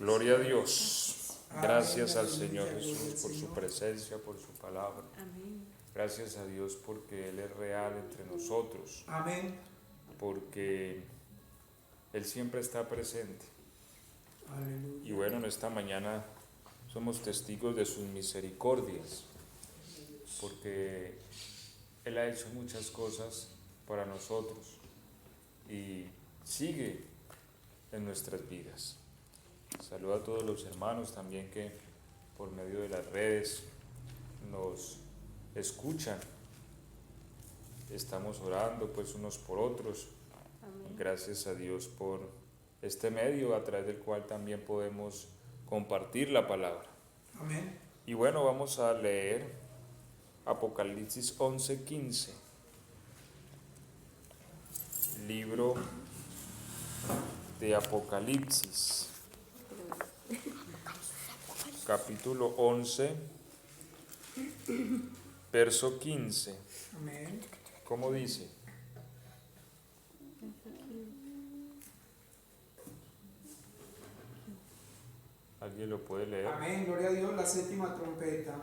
Gloria a Dios. Gracias al Señor Jesús por su presencia, por su palabra. Amén. Gracias a Dios porque Él es real entre nosotros. Amén. Porque Él siempre está presente. Aleluya. Y bueno, en esta mañana somos testigos de sus misericordias. Porque Él ha hecho muchas cosas para nosotros. Y sigue en nuestras vidas. Saludo a todos los hermanos también que por medio de las redes nos escuchan. Estamos orando pues unos por otros. Amén. Gracias a Dios por este medio a través del cual también podemos compartir la palabra. Amén. Y bueno, vamos a leer Apocalipsis 11:15. Libro de Apocalipsis. Capítulo 11, verso 15. Amén. ¿Cómo dice? ¿Alguien lo puede leer? Amén. Gloria a Dios. La séptima trompeta.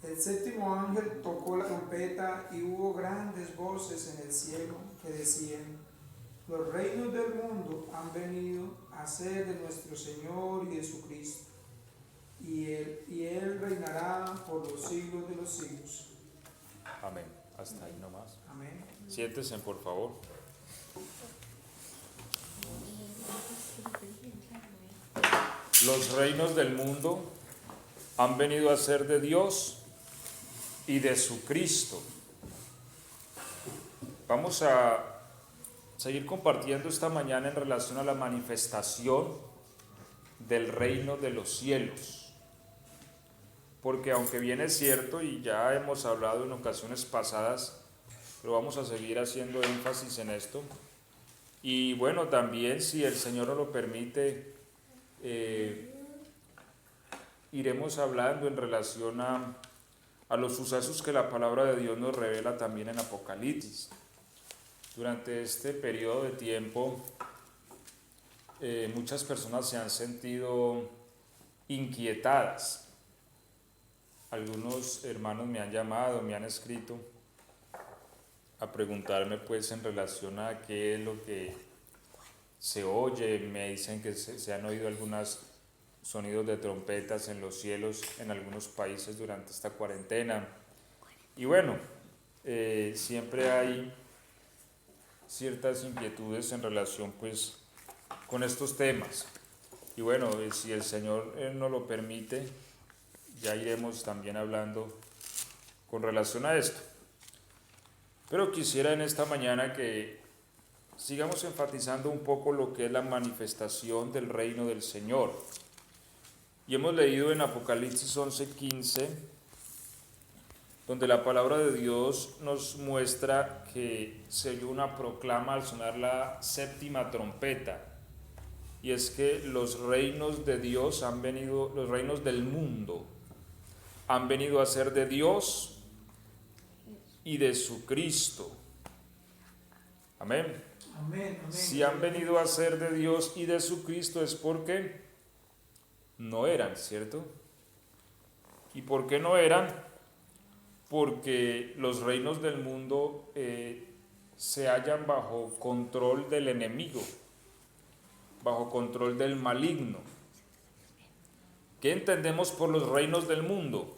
El séptimo ángel tocó la trompeta y hubo grandes voces en el cielo que decían: los reinos del mundo han venido a ser de nuestro Señor y de su Cristo, y él reinará por los siglos de los siglos. Amén. Hasta ahí nomás. Amén. Siéntense, por favor. Los reinos del mundo han venido a ser de Dios y de su Cristo. Vamos a seguir compartiendo esta mañana en relación a la manifestación del reino de los cielos. Porque aunque bien es cierto, y ya hemos hablado en ocasiones pasadas, pero vamos a seguir haciendo énfasis en esto. Y bueno, también si el Señor nos lo permite, iremos hablando en relación a los sucesos que la palabra de Dios nos revela también en Apocalipsis. Durante este periodo de tiempo, muchas personas se han sentido inquietadas. Algunos hermanos me han llamado, me han escrito a preguntarme pues en relación a qué es lo que se oye. Me dicen que se han oído algunos sonidos de trompetas en los cielos en algunos países durante esta cuarentena. Y bueno, siempre hay ciertas inquietudes en relación pues con estos temas. Y bueno, si el Señor nos lo permite, ya iremos también hablando con relación a esto. Pero quisiera en esta mañana que sigamos enfatizando un poco lo que es la manifestación del reino del Señor. Y hemos leído en Apocalipsis 11:15, donde la palabra de Dios nos muestra que se oyó una proclama al sonar la séptima trompeta. Y es que los reinos de Dios han venido, los reinos del mundo, han venido a ser de Dios y de su Cristo. Amén. Amén. Amén. Si han venido a ser de Dios y de su Cristo es porque no eran, ¿cierto? ¿Y por qué no eran? Porque los reinos del mundo se hallan bajo control del enemigo, bajo control del maligno. ¿Qué entendemos por los reinos del mundo?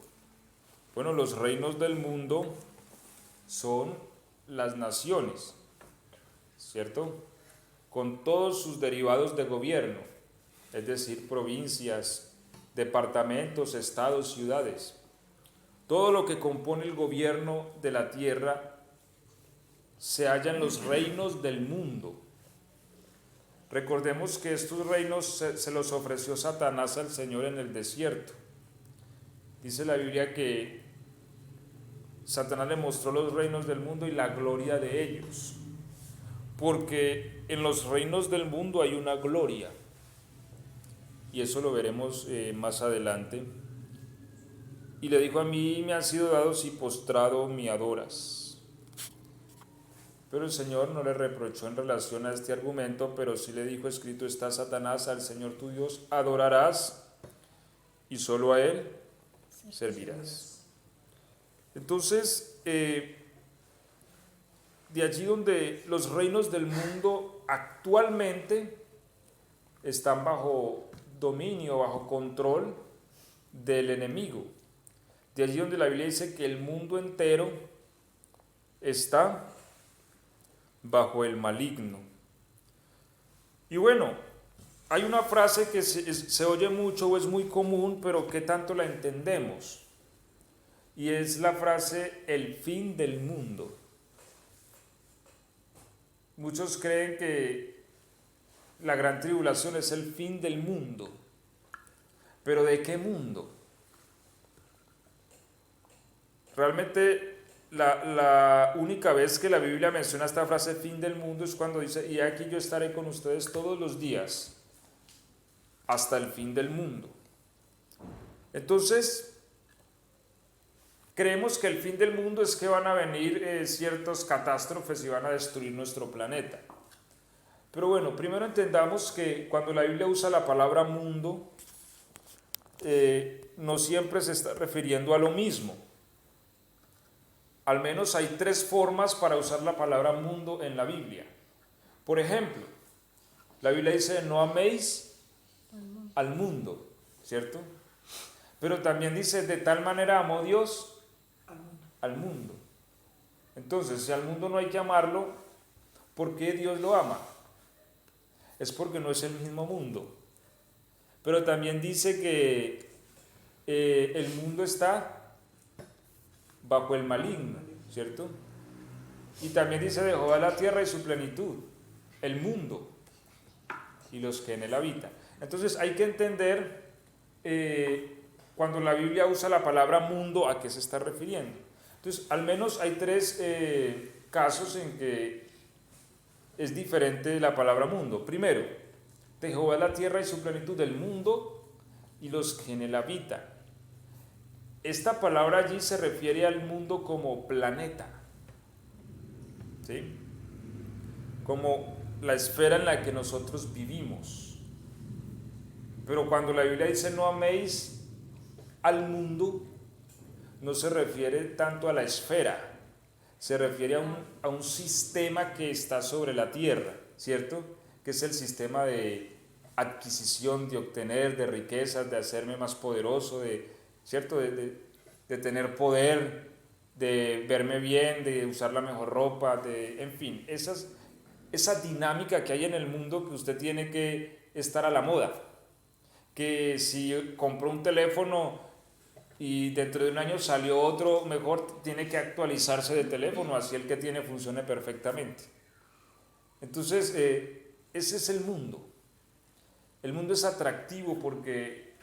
Bueno, los reinos del mundo son las naciones, ¿cierto? Con todos sus derivados de gobierno, es decir, provincias, departamentos, estados, ciudades. Todo lo que compone el gobierno de la tierra se halla en los reinos del mundo. Recordemos que estos reinos se los ofreció Satanás al Señor en el desierto. Dice la Biblia que Satanás le mostró los reinos del mundo y la gloria de ellos. Porque en los reinos del mundo hay una gloria. Y eso lo veremos más adelante. Y le dijo: a mí me han sido dados y postrado me adoras. Pero el Señor no le reprochó en relación a este argumento, pero sí le dijo: escrito está, Satanás, al Señor tu Dios adorarás y solo a Él servirás. Entonces, de allí donde los reinos del mundo actualmente están bajo dominio, bajo control del enemigo. De allí donde la Biblia dice que el mundo entero está bajo el maligno. Y bueno, hay una frase que se oye mucho o es muy común, pero que tanto la entendemos. Y es la frase: el fin del mundo. Muchos creen que la gran tribulación es el fin del mundo. ¿Pero de qué mundo? Realmente la única vez que la Biblia menciona esta frase fin del mundo es cuando dice: y aquí yo estaré con ustedes todos los días hasta el fin del mundo. Entonces, creemos que el fin del mundo es que van a venir ciertas catástrofes y van a destruir nuestro planeta. Pero bueno, primero entendamos que cuando la Biblia usa la palabra mundo, no siempre se está refiriendo a lo mismo. Al menos hay tres formas para usar la palabra mundo en la Biblia. Por ejemplo, la Biblia dice: no améis al mundo, ¿cierto? Pero también dice: de tal manera amó Dios al mundo. Entonces, si al mundo no hay que amarlo, ¿por qué Dios lo ama? Es porque no es el mismo mundo. Pero también dice que el mundo está bajo el maligno, ¿cierto? Y también dice: de Jehová la tierra y su plenitud, el mundo y los que en él habitan. Entonces hay que entender cuando la Biblia usa la palabra mundo, ¿a qué se está refiriendo? Entonces, al menos hay tres casos en que es diferente la palabra mundo. Primero, de Jehová la tierra y su plenitud, el mundo y los que en él habitan. Esta palabra allí se refiere al mundo como planeta, ¿sí? Como la esfera en la que nosotros vivimos. Pero cuando la Biblia dice no améis al mundo, no se refiere tanto a la esfera, se refiere a un sistema que está sobre la tierra, ¿cierto? Que es el sistema de adquisición, de obtener, de riquezas, de hacerme más poderoso, ¿cierto? De tener poder, de verme bien, de usar la mejor ropa, en fin, esa dinámica que hay en el mundo, que usted tiene que estar a la moda. Que si compró un teléfono y dentro de un año salió otro mejor, tiene que actualizarse de teléfono, así el que tiene funcione perfectamente. Entonces, ese es el mundo. El mundo es atractivo porque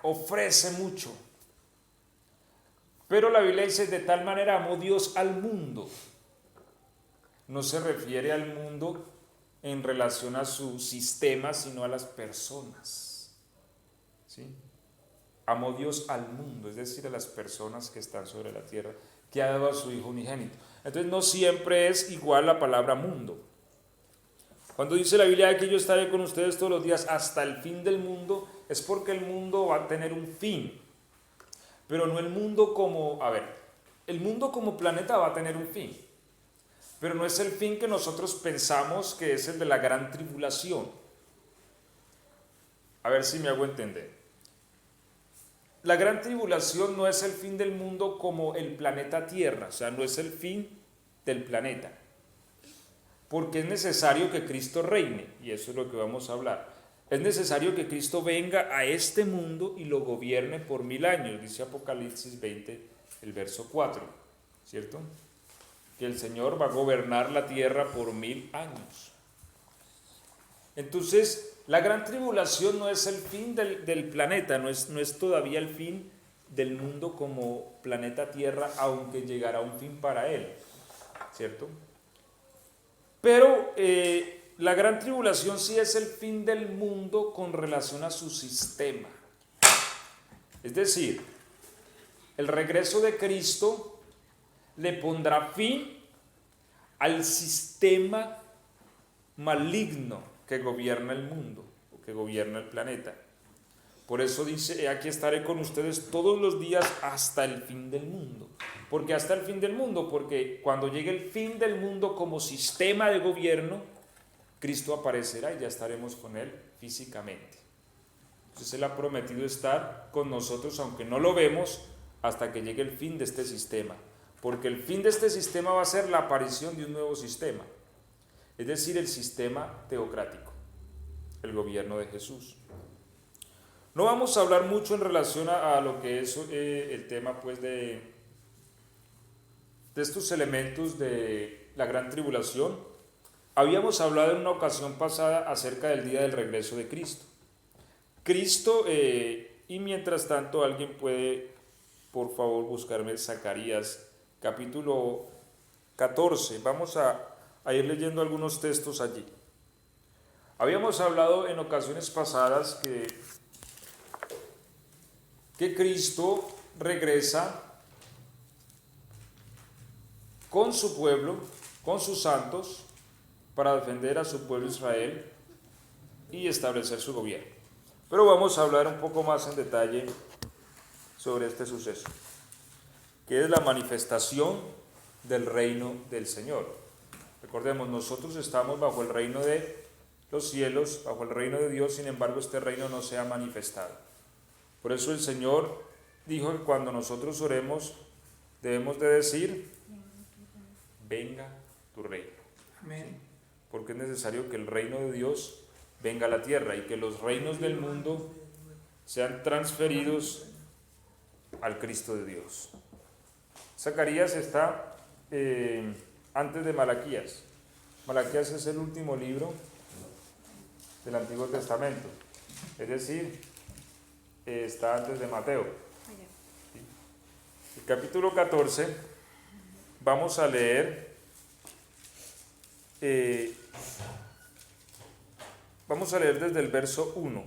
ofrece mucho. Pero la Biblia dice: de tal manera amó Dios al mundo. No se refiere al mundo en relación a su sistema, sino a las personas. ¿Sí? Amó Dios al mundo, es decir, a las personas que están sobre la tierra, que ha dado a su Hijo unigénito. Entonces no siempre es igual la palabra mundo. Cuando dice la Biblia que yo estaré con ustedes todos los días hasta el fin del mundo, es porque el mundo va a tener un fin. Pero no el mundo como, el mundo como planeta va a tener un fin. Pero no es el fin que nosotros pensamos que es el de la gran tribulación. A ver si me hago entender. La gran tribulación no es el fin del mundo como el planeta Tierra, o sea, no es el fin del planeta. Porque es necesario que Cristo reine, y eso es lo que vamos a hablar. Es necesario que Cristo venga a este mundo y lo gobierne por 1000 años, dice Apocalipsis 20, el verso 4, ¿cierto? Que el Señor va a gobernar la tierra por 1000 años. Entonces, la gran tribulación no es el fin del planeta, no es todavía el fin del mundo como planeta Tierra, aunque llegará un fin para él, ¿cierto? Pero la gran tribulación sí es el fin del mundo con relación a su sistema. Es decir, el regreso de Cristo le pondrá fin al sistema maligno que gobierna el mundo, que gobierna el planeta. Por eso dice, aquí estaré con ustedes todos los días hasta el fin del mundo. ¿Por qué hasta el fin del mundo? Porque cuando llegue el fin del mundo como sistema de gobierno, Cristo aparecerá y ya estaremos con Él físicamente. Entonces Él ha prometido estar con nosotros, aunque no lo vemos, hasta que llegue el fin de este sistema. Porque el fin de este sistema va a ser la aparición de un nuevo sistema. Es decir, el sistema teocrático, el gobierno de Jesús. No vamos a hablar mucho en relación a lo que es el tema pues de estos elementos de la gran tribulación. Habíamos hablado en una ocasión pasada acerca del día del regreso de Cristo. Y mientras tanto alguien puede, por favor, buscarme Zacarías, capítulo 14. Vamos a ir leyendo algunos textos allí. Habíamos hablado en ocasiones pasadas que Cristo regresa con su pueblo, con sus santos, para defender a su pueblo Israel y establecer su gobierno. Pero vamos a hablar un poco más en detalle sobre este suceso, que es la manifestación del reino del Señor. Recordemos, nosotros estamos bajo el reino de los cielos, bajo el reino de Dios, sin embargo este reino no se ha manifestado. Por eso el Señor dijo que cuando nosotros oremos debemos de decir, venga tu reino. Amén. Porque es necesario que el reino de Dios venga a la tierra y que los reinos del mundo sean transferidos al Cristo de Dios. Zacarías está antes de Malaquías. Malaquías es el último libro del Antiguo Testamento, es decir, está antes de Mateo. El capítulo 14, vamos a leer, desde el verso 1.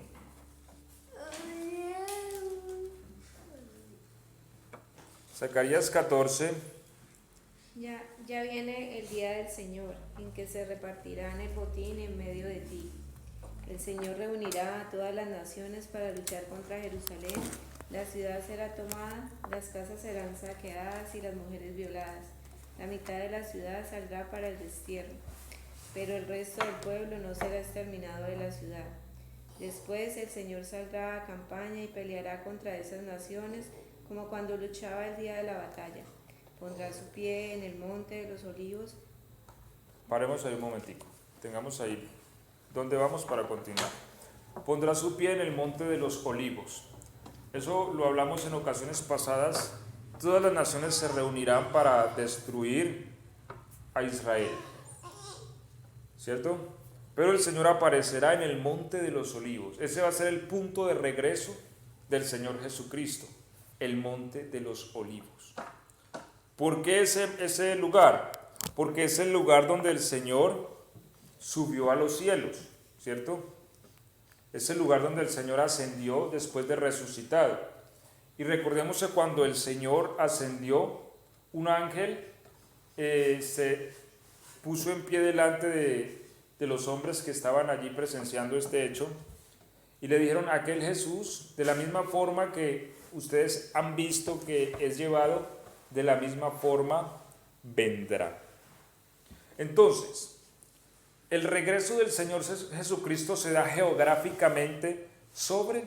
Zacarías 14. Ya viene el día del Señor, en que se repartirán el botín en medio de ti. El Señor reunirá a todas las naciones para luchar contra Jerusalén. La ciudad será tomada, las casas serán saqueadas y las mujeres violadas. La mitad de la ciudad saldrá para el destierro, pero el resto del pueblo no será exterminado de la ciudad. Después el Señor saldrá a campaña y peleará contra esas naciones como cuando luchaba el día de la batalla. Pondrá su pie en el monte de los olivos. Paremos ahí un momentico, tengamos ahí donde vamos para continuar. Pondrá su pie en el monte de los olivos. Eso lo hablamos en ocasiones pasadas. Todas las naciones se reunirán para destruir a Israel, ¿cierto? Pero el Señor aparecerá en el monte de los olivos. Ese va a ser el punto de regreso del Señor Jesucristo, el monte de los olivos. ¿Por qué ese lugar? Porque es el lugar donde el Señor subió a los cielos, ¿cierto? Es el lugar donde el Señor ascendió después de resucitado. Y recordemos que cuando el Señor ascendió, un ángel se puso en pie delante de los hombres que estaban allí presenciando este hecho y le dijeron: aquel Jesús, de la misma forma que ustedes han visto que es llevado, de la misma forma vendrá. Entonces, el regreso del Señor Jesucristo se da geográficamente sobre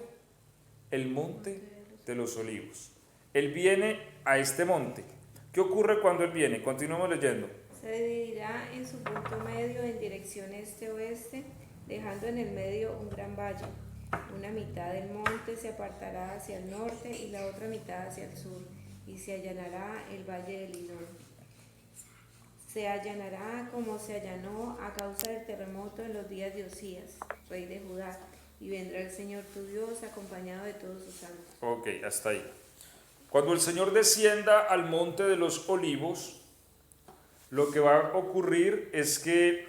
el monte de los olivos. Él viene a este monte. ¿Qué ocurre cuando Él viene? Continuamos leyendo. Se dividirá en su punto medio en dirección este-oeste, dejando en el medio un gran valle. Una mitad del monte se apartará hacia el norte y la otra mitad hacia el sur, y se allanará el valle del Hinnom. Se allanará como se allanó a causa del terremoto en los días de Osías, rey de Judá, y vendrá el Señor tu Dios acompañado de todos sus santos. Ok, hasta ahí. Cuando el Señor descienda al monte de los olivos, lo que va a ocurrir es que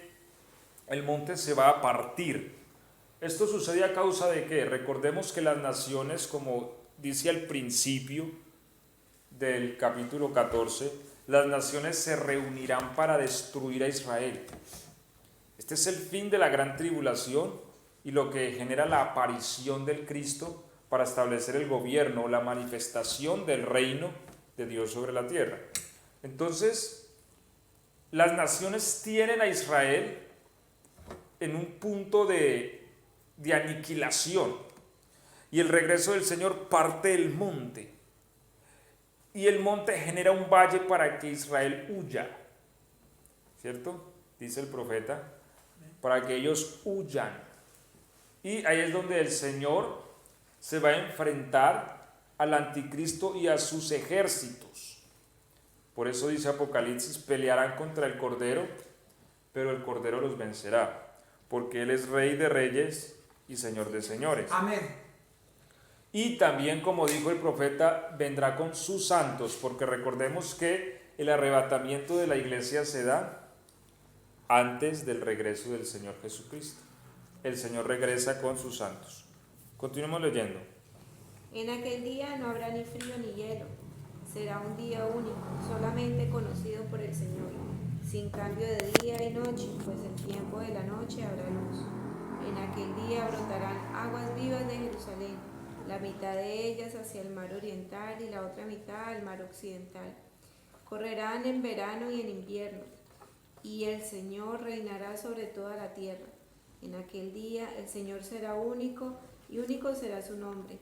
el monte se va a partir. Esto sucede a causa de que, recordemos que las naciones, como dice al principio del capítulo 14, las naciones se reunirán para destruir a Israel. Este es el fin de la gran tribulación y lo que genera la aparición del Cristo para establecer el gobierno, la manifestación del reino de Dios sobre la tierra. Entonces, las naciones tienen a Israel en un punto de aniquilación, y el regreso del Señor parte el monte, y el monte genera un valle para que Israel huya, ¿cierto? Dice el profeta, para que ellos huyan. Y ahí es donde el Señor se va a enfrentar al anticristo y a sus ejércitos. Por eso dice Apocalipsis, pelearán contra el Cordero, pero el Cordero los vencerá, porque Él es Rey de reyes y Señor de señores. Amén. Y también, como dijo el profeta, vendrá con sus santos, porque recordemos que el arrebatamiento de la iglesia se da antes del regreso del Señor Jesucristo. El Señor regresa con sus santos. Continuemos leyendo. En aquel día no habrá ni frío ni hielo. Será un día único, solamente conocido por el Señor, sin cambio de día y noche, pues el tiempo de la noche habrá luz. En aquel día brotarán aguas vivas de Jerusalén, la mitad de ellas hacia el mar oriental y la otra mitad al mar occidental. Correrán en verano y en invierno, y el Señor reinará sobre toda la tierra. En aquel día el Señor será único, y único será su nombre.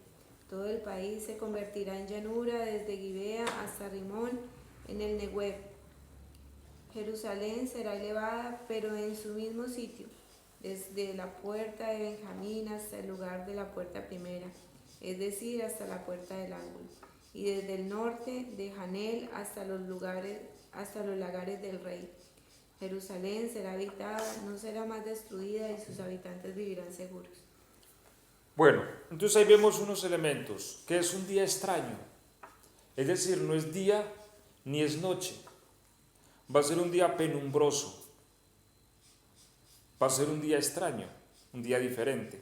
Todo el país se convertirá en llanura desde Gibea hasta Rimón en el Neguev. Jerusalén será elevada, pero en su mismo sitio, desde la puerta de Benjamín hasta el lugar de la puerta primera, es decir, hasta la puerta del ángulo, y desde el norte de Janel hasta los lagares del rey. Jerusalén será habitada, no será más destruida, y sus habitantes vivirán seguros. Bueno, entonces ahí vemos unos elementos, que es un día extraño, es decir, no es día ni es noche, va a ser un día penumbroso, va a ser un día extraño, un día diferente.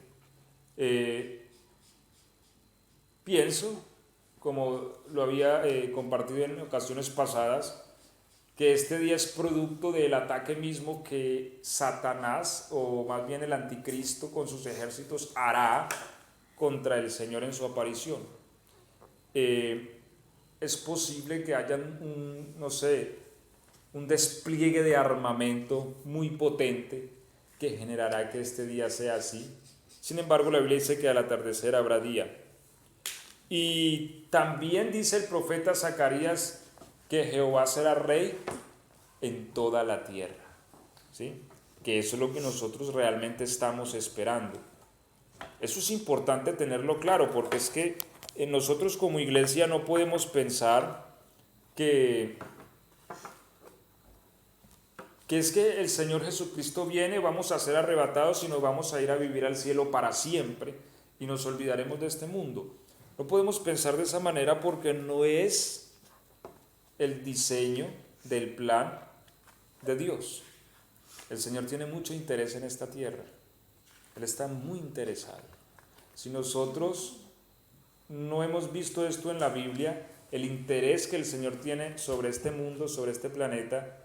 Pienso, como lo había compartido en ocasiones pasadas, que este día es producto del ataque mismo que Satanás, o más bien el anticristo con sus ejércitos, hará contra el Señor en su aparición. Es posible que haya un despliegue de armamento muy potente que generará que este día sea así. Sin embargo, la Biblia dice que al atardecer habrá día. Y también dice el profeta Zacarías que Jehová será rey en toda la tierra, ¿sí? Que eso es lo que nosotros realmente estamos esperando. Eso es importante tenerlo claro, porque es que nosotros como iglesia no podemos pensar que es que el Señor Jesucristo viene, vamos a ser arrebatados y nos vamos a ir a vivir al cielo para siempre y nos olvidaremos de este mundo. No podemos pensar de esa manera, porque no es el diseño del plan de Dios. El Señor tiene mucho interés en esta tierra. Él está muy interesado. Si nosotros no hemos visto esto en la Biblia, el interés que el Señor tiene sobre este mundo, sobre este planeta,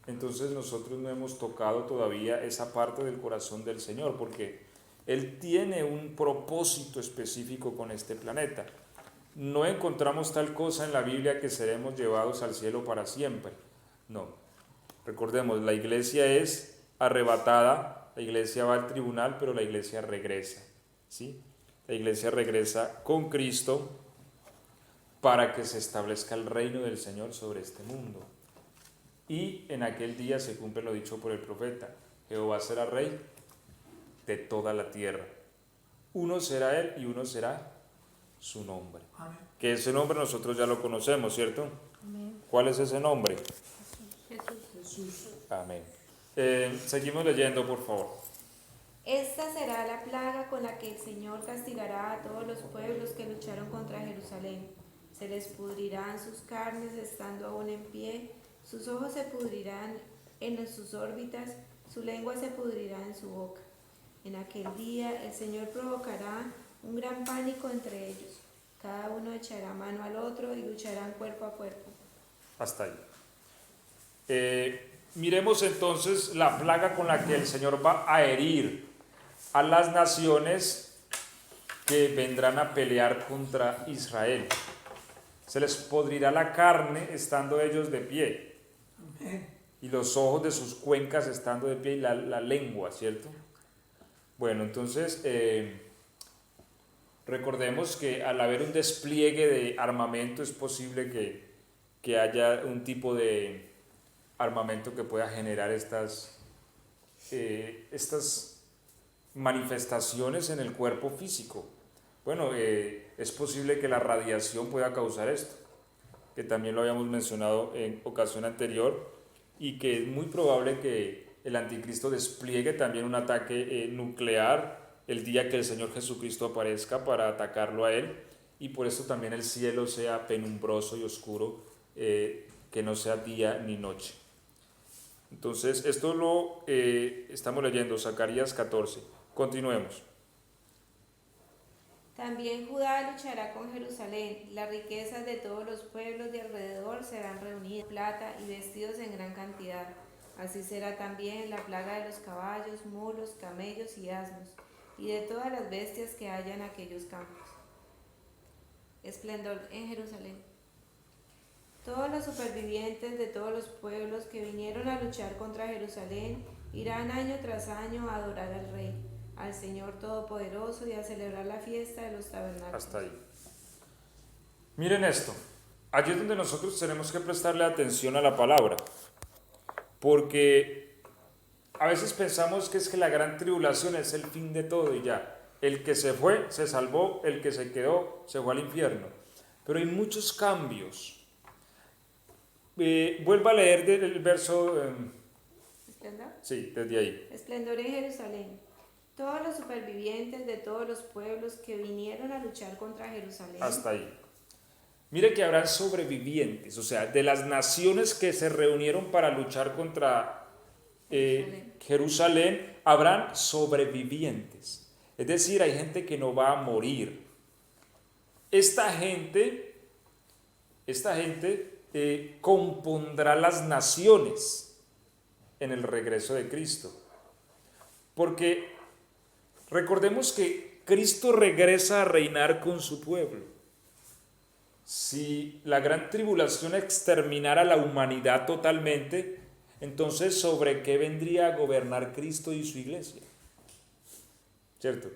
entonces nosotros no hemos tocado todavía esa parte del corazón del Señor, porque Él tiene un propósito específico con este planeta. No encontramos tal cosa en la Biblia que seremos llevados al cielo para siempre. No. Recordemos, la iglesia es arrebatada, la iglesia va al tribunal, pero la iglesia regresa, ¿sí? La iglesia regresa con Cristo para que se establezca el reino del Señor sobre este mundo. Y en aquel día se cumple lo dicho por el profeta: Jehová será rey de toda la tierra. Uno será Él y uno será su nombre. Amén. Que ese nombre nosotros ya lo conocemos, ¿cierto? Amén. ¿Cuál es ese nombre? Jesús. Amén. Seguimos leyendo, por favor. Esta será la plaga con la que el Señor castigará a todos los pueblos que lucharon contra Jerusalén. Se les pudrirán sus carnes estando aún en pie, sus ojos se pudrirán en sus órbitas, su lengua se pudrirá en su boca. En aquel día el Señor provocará un gran pánico entre ellos. Cada uno echará mano al otro y lucharán cuerpo a cuerpo. Hasta ahí. Miremos entonces la plaga con la que el Señor va a herir a las naciones que vendrán a pelear contra Israel. Se les podrirá la carne estando ellos de pie, y los ojos de sus cuencas estando de pie, y la lengua, ¿cierto? Bueno, entonces recordemos que al haber un despliegue de armamento es posible que haya un tipo de armamento que pueda generar estas manifestaciones en el cuerpo físico. Bueno, es posible que la radiación pueda causar esto, que también lo habíamos mencionado en ocasión anterior, y que es muy probable que el anticristo despliegue también un ataque nuclear el día que el Señor Jesucristo aparezca para atacarlo a él, y por eso también el cielo sea penumbroso y oscuro, que no sea día ni noche. Entonces, esto lo estamos leyendo, Zacarías 14. Continuemos. También Judá luchará con Jerusalén. Las riquezas de todos los pueblos de alrededor serán reunidas, plata y vestidos en gran cantidad. Así será también la plaga de los caballos, mulos, camellos y asnos, y de todas las bestias que haya en aquellos campos. Esplendor en Jerusalén. Todos los supervivientes de todos los pueblos que vinieron a luchar contra Jerusalén irán año tras año a adorar al Rey, al Señor Todopoderoso, y a celebrar la fiesta de los tabernáculos. Hasta ahí. Miren esto. Allí es donde nosotros tenemos que prestarle atención a la palabra, porque a veces pensamos que es que la gran tribulación es el fin de todo y ya. El que se fue se salvó, el que se quedó se fue al infierno. Pero hay muchos cambios. Vuelva a leer el verso. ¿Esplendor? Sí, desde ahí. Esplendor en Jerusalén. Todos los supervivientes de todos los pueblos que vinieron a luchar contra Jerusalén. Hasta ahí. Mire que habrán sobrevivientes, o sea, de las naciones que se reunieron para luchar contra Jerusalén, habrán sobrevivientes. Es decir, hay gente que no va a morir. Esta gente compondrá las naciones en el regreso de Cristo. Porque recordemos que Cristo regresa a reinar con su pueblo. Si la gran tribulación exterminara a la humanidad totalmente, entonces ¿sobre qué vendría a gobernar Cristo y su iglesia? ¿Cierto?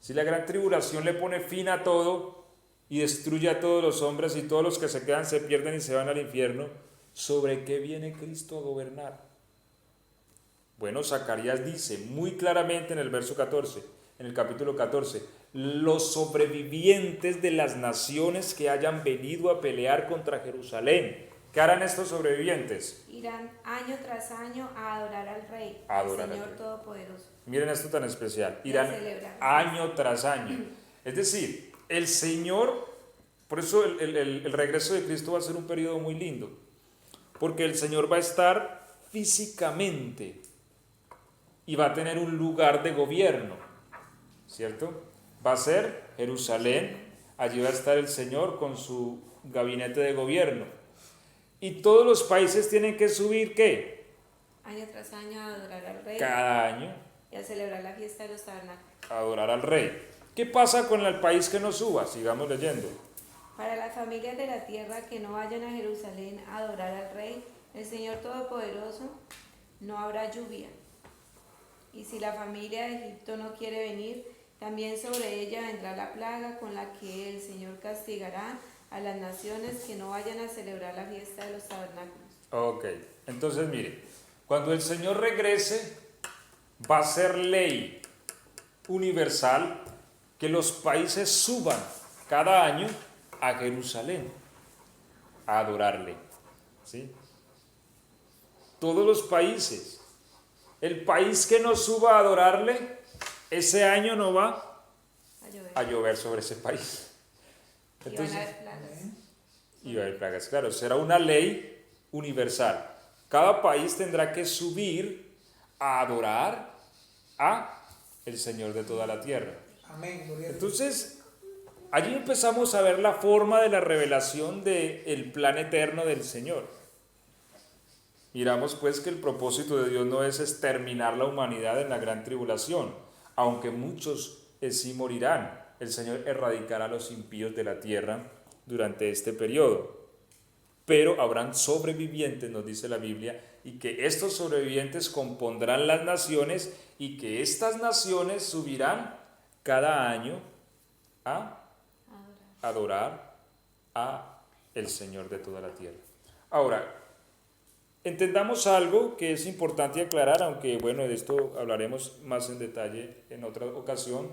Si la gran tribulación le pone fin a todo y destruye a todos los hombres, y todos los que se quedan se pierden y se van al infierno, ¿sobre qué viene Cristo a gobernar? Bueno, Zacarías dice muy claramente en el verso 14, en el capítulo 14, los sobrevivientes de las naciones que hayan venido a pelear contra Jerusalén. ¿Qué harán estos sobrevivientes? Irán año tras año a adorar al Rey, A al adorar al Señor Rey. Todopoderoso. Miren esto tan especial. Irán celebrar. año tras año. Es decir, el Señor, por eso el regreso de Cristo va a ser un periodo muy lindo, porque el Señor va a estar físicamente y va a tener un lugar de gobierno, ¿cierto? Va a ser Jerusalén, allí va a estar el Señor con su gabinete de gobierno. Y todos los países tienen que subir, ¿qué? Año tras año a adorar al Rey. Cada año Y a celebrar la fiesta de los tabernáculos. a adorar al Rey. ¿Qué pasa con el país que no suba? Sigamos leyendo. Para las familias de la tierra que no vayan a Jerusalén a adorar al Rey, el Señor Todopoderoso, no habrá lluvia. Y si la familia de Egipto no quiere venir, también sobre ella vendrá la plaga con la que el Señor castigará a las naciones que no vayan a celebrar la fiesta de los tabernáculos. Ok, entonces mire, cuando el Señor regrese, va a ser ley universal que los países suban cada año a Jerusalén a adorarle, ¿sí? Todos los países. El país que no suba a adorarle, ese año no va a llover sobre ese país. Entonces, y van a haber plagas. y va a haber plagas, claro, será una ley universal. Cada país tendrá que subir a adorar a el Señor de toda la tierra. Amén. Gloria a Dios. Entonces, allí empezamos a ver la forma de la revelación del plan eterno del Señor. Miramos pues que el propósito de Dios no es exterminar la humanidad en la gran tribulación, aunque muchos sí morirán. El Señor erradicará a los impíos de la tierra durante este periodo. Pero habrán sobrevivientes, nos dice la Biblia, y que estos sobrevivientes compondrán las naciones y que estas naciones subirán cada año a adorar a el Señor de toda la tierra. Ahora, entendamos algo que es importante aclarar, aunque bueno, de esto hablaremos más en detalle en otra ocasión,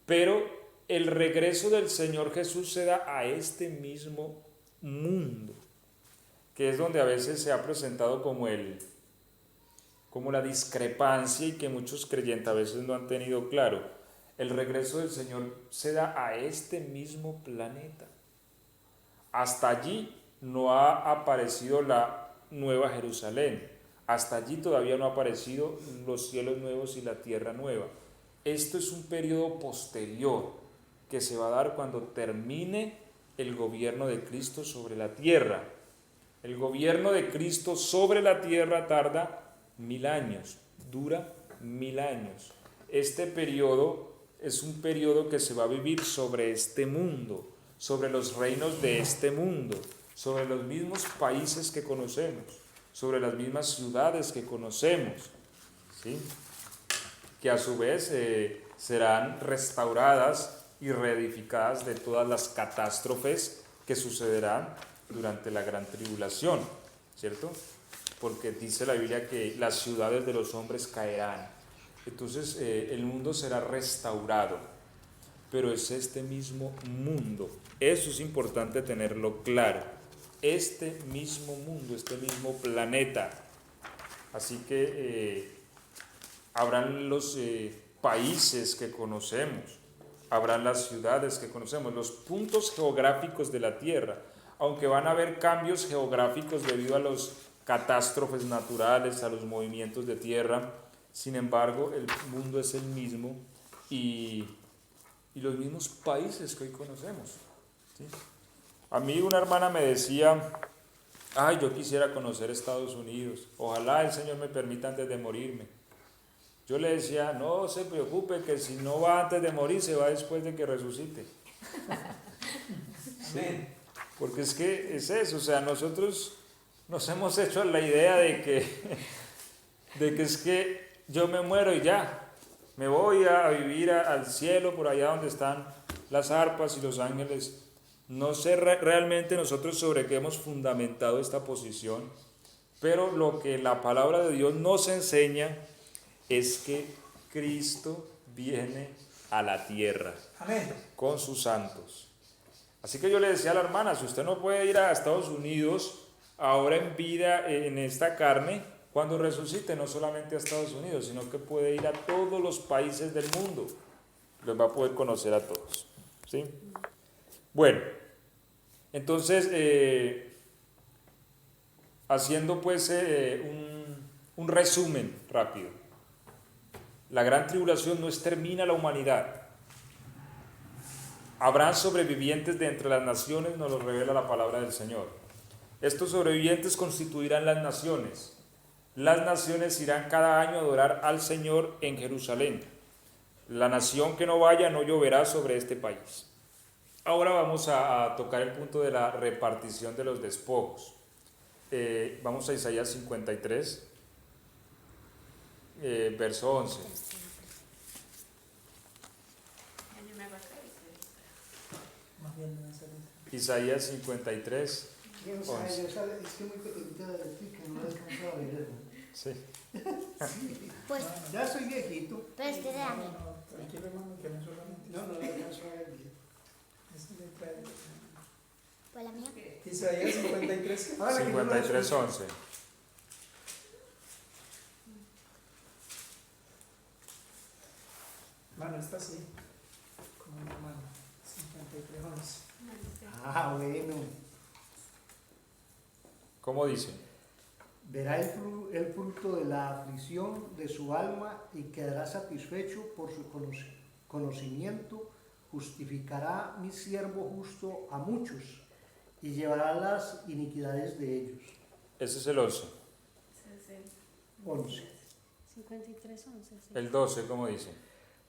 pero el regreso del Señor Jesús se da a este mismo mundo, que es donde a veces se ha presentado como la discrepancia y que muchos creyentes a veces no han tenido claro. El regreso del Señor se da a este mismo planeta. Hasta allí no ha aparecido la Nueva Jerusalén. Hasta allí todavía no ha aparecido los cielos nuevos y la tierra nueva. Esto es un periodo posterior que se va a dar cuando termine el gobierno de Cristo sobre la tierra. El gobierno de Cristo sobre la tierra tarda 1000 años, dura 1000 años. Este periodo es un periodo que se va a vivir sobre este mundo, sobre los reinos de este mundo, sobre los mismos países que conocemos, sobre las mismas ciudades que conocemos, ¿sí? Que a su vez serán restauradas y reedificadas de todas las catástrofes que sucederán durante la gran tribulación, ¿cierto? Porque dice la Biblia que las ciudades de los hombres caerán. Entonces el mundo será restaurado, pero es este mismo mundo. Eso es importante tenerlo claro. Este mismo mundo, este mismo planeta. Así que habrán los países que conocemos, habrán las ciudades que conocemos, los puntos geográficos de la tierra, aunque van a haber cambios geográficos debido a las catástrofes naturales, a los movimientos de tierra. Sin embargo, el mundo es el mismo y los mismos países que hoy conocemos, ¿sí? A mí una hermana me decía, yo quisiera conocer Estados Unidos, ojalá el Señor me permita antes de morirme. Yo le decía, no se preocupe, que si no va antes de morir, se va después de que resucite. ¿Sí? Porque es que es eso, o sea, nosotros nos hemos hecho la idea de que es que yo me muero y ya, me voy a vivir al cielo, por allá donde están las arpas y los ángeles. No sé realmente nosotros sobre qué hemos fundamentado esta posición, pero lo que la palabra de Dios nos enseña es que Cristo viene a la tierra. Amén. Con sus santos. Así que yo le decía a la hermana, si usted no puede ir a Estados Unidos ahora en vida, en esta carne, cuando resucite, no solamente a Estados Unidos, sino que puede ir a todos los países del mundo. Los va a poder conocer a todos, ¿sí? Bueno, entonces, haciendo pues un resumen rápido. La gran tribulación no extermina la humanidad. Habrán sobrevivientes de entre las naciones, nos lo revela la palabra del Señor. Estos sobrevivientes constituirán las naciones. Las naciones irán cada año a adorar al Señor en Jerusalén. La nación que no vaya no lloverá sobre este país. Ahora vamos a tocar el punto de la repartición de los despojos. Vamos a Isaías 53, verso 11. Isaías 53. Es que muy pequeñita de ti, que no alcanzaba a leer. Sí. Pues, Ya soy viejito. pues te da a mí. Tranquilo, hermano, que no solamente. No alcanzo a leer bien. Pues la mía. Isaías 53. 53, 11. Mano, está así. Como una mano. 53, 11. Bueno. ¿Cómo dice? Verá el fruto de la aflicción de su alma y quedará satisfecho por su conocimiento. Justificará mi siervo justo a muchos y llevará las iniquidades de ellos. Ese es el 11. 11. 53:11. Sí. El 12, ¿cómo dice?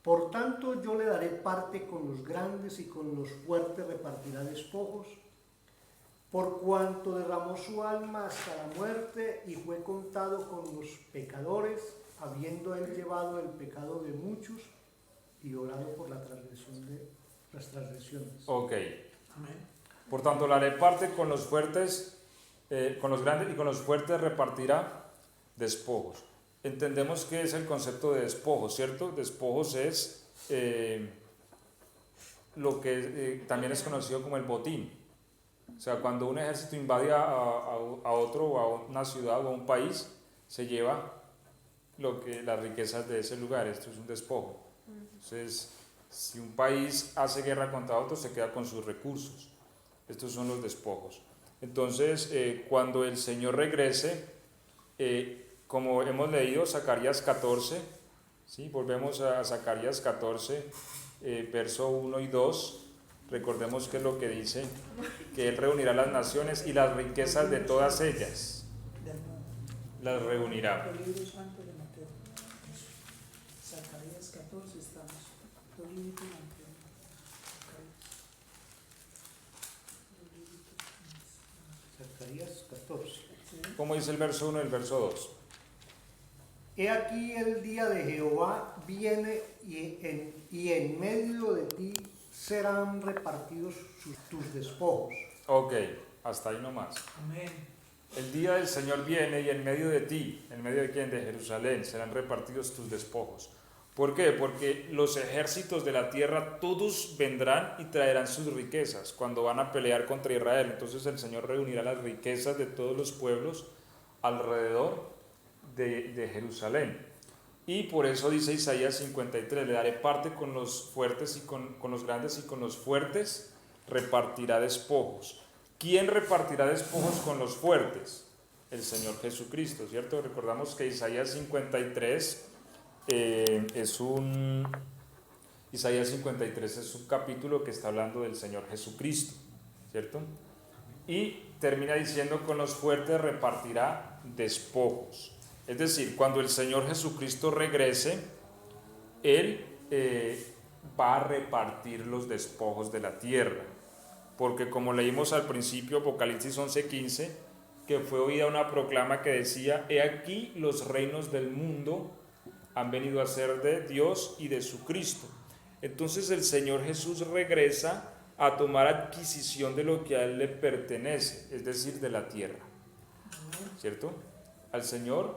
Por tanto, yo le daré parte con los grandes y con los fuertes repartirá despojos, por cuanto derramó su alma hasta la muerte y fue contado con los pecadores, habiendo él llevado el pecado de muchos y orado por las transgresiones. Ok. Amén. Por tanto, la haré parte con los fuertes, con los grandes y con los fuertes repartirá despojos. Entendemos que es el concepto de despojos, ¿cierto? Despojos es lo que también es conocido como el botín. O sea, cuando un ejército invade a otro o a una ciudad o a un país, se lleva las riquezas de ese lugar. Esto es un despojo. Entonces, si un país hace guerra contra otro, se queda con sus recursos. Estos son los despojos. Entonces, cuando el Señor regrese, como hemos leído Zacarías 14, ¿sí? Volvemos a Zacarías 14, verso 1 y 2, recordemos que es lo que dice, que Él reunirá las naciones y las riquezas de todas ellas, las reunirá. El libro santo de Mateo. Zacarías 14 estamos. Los libritos de Mateo. Zacarías 14. ¿Cómo dice el verso 1 y el verso 2? He aquí el día de Jehová viene y en medio de ti serán repartidos tus despojos. Ok, hasta ahí nomás. Amén. El día del Señor viene y en medio de ti, ¿en medio de quién? De Jerusalén, serán repartidos tus despojos. ¿Por qué? Porque los ejércitos de la tierra todos vendrán y traerán sus riquezas cuando van a pelear contra Israel. Entonces el Señor reunirá las riquezas de todos los pueblos alrededor de Jerusalén. Y por eso dice Isaías 53, le daré parte con los fuertes y con los grandes y con los fuertes repartirá despojos. ¿Quién repartirá despojos con los fuertes? El Señor Jesucristo, ¿cierto? Recordamos que Isaías 53 Isaías 53 es un capítulo que está hablando del Señor Jesucristo, ¿cierto? Y termina diciendo, con los fuertes repartirá despojos. Es decir, cuando el Señor Jesucristo regrese, Él va a repartir los despojos de la tierra. Porque como leímos al principio, Apocalipsis 11:15, que fue oída una proclama que decía, he aquí los reinos del mundo han venido a ser de Dios y de su Cristo. Entonces el Señor Jesús regresa a tomar adquisición de lo que a Él le pertenece, es decir, de la tierra, ¿cierto? Al Señor